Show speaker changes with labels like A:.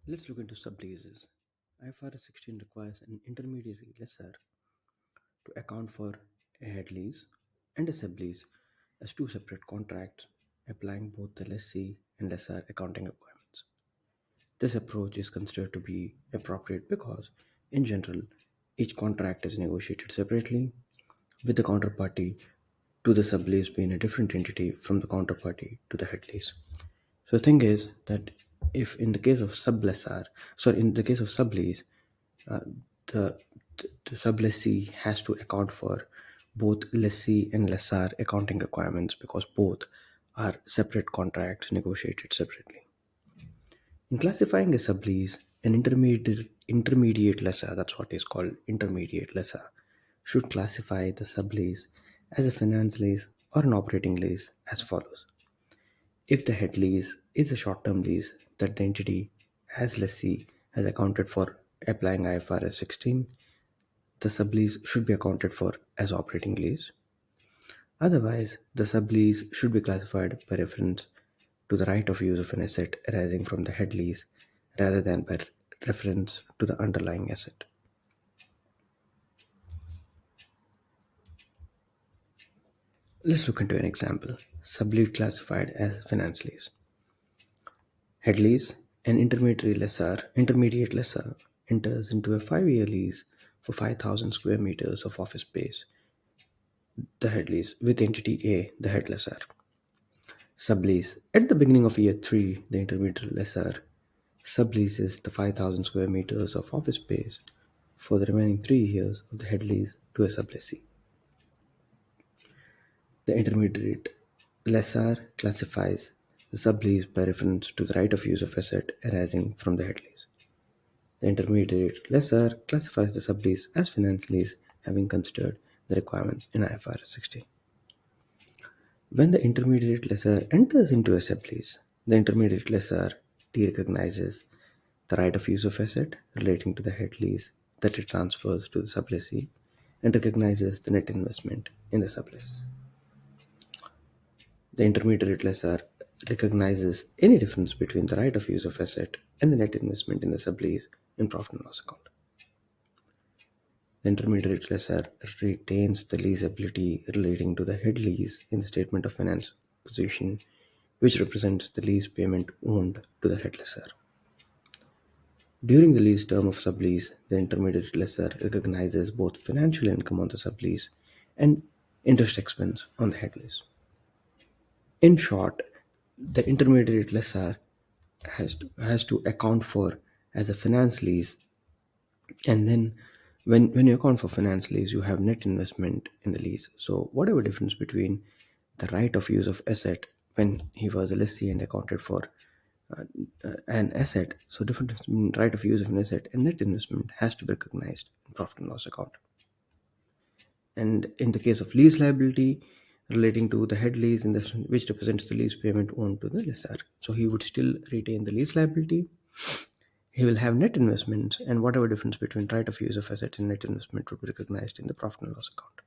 A: Let's look into subleases. IFRS 16 requires an intermediary lessor to account for a head lease and a sublease as two separate contracts, applying both the lessee and lessor accounting requirements. This approach is considered to be appropriate because, in general, each contract is negotiated separately, with the counterparty to the sublease being a different entity from the counterparty to the head lease. So the thing is that if in the case of sublessor, sorry, in the case of sublease, uh, the, the sublessee has to account for both lessee and lessor accounting requirements because both are separate contracts negotiated separately. In classifying a sublease, an intermediate lessor, that's what is called intermediate lessor, should classify the sublease as a finance lease or an operating lease as follows. If the head lease is a short-term lease that the entity as lessee has accounted for applying IFRS 16, the sublease should be accounted for as operating lease. Otherwise, the sublease should be classified by reference to the right of use of an asset arising from the head lease rather than by reference to the underlying asset. Let's look into an example. Sublease classified as finance lease. Head lease, an intermediate lessor enters into a 5-year lease for 5,000 square meters of office space, the head lease, with entity A, the head lessor. Sublease. At the beginning of year 3, the intermediate lessor subleases the 5,000 square meters of office space for the remaining 3 years of the head lease to a sublessee. The intermediate lessor classifies the sublease by reference to the right of use of asset arising from the head lease. The intermediate lessor classifies the sublease as finance lease, having considered the requirements in IFRS 16. When the intermediate lessor enters into a sublease, the intermediate lessor derecognizes the right of use of asset relating to the head lease that it transfers to the sublessee and recognizes the net investment in the sublease. The intermediate lessor recognizes any difference between the right of use of asset and the net investment in the sublease in profit and loss account. The intermediate lessor retains the leasability relating to the head lease in the statement of finance position, which represents the lease payment owed to the head lessor. During the lease term of sublease, the intermediate lessor recognizes both financial income on the sublease and interest expense on the head lease. In short, the intermediate lessor has to account for as a finance lease, and then when you account for finance lease, you have net investment in the lease. So whatever difference between the right of use of asset when he was a lessee and accounted for uh, an asset, so difference between right of use of an asset and net investment has to be recognized in profit and loss account. And in the case of lease liability relating to the head lease, in this, which represents the lease payment owed to the lessor, so he would still retain the lease liability. He will have net investments, and whatever difference between right of use of asset and net investment would be recognized in the profit and loss account.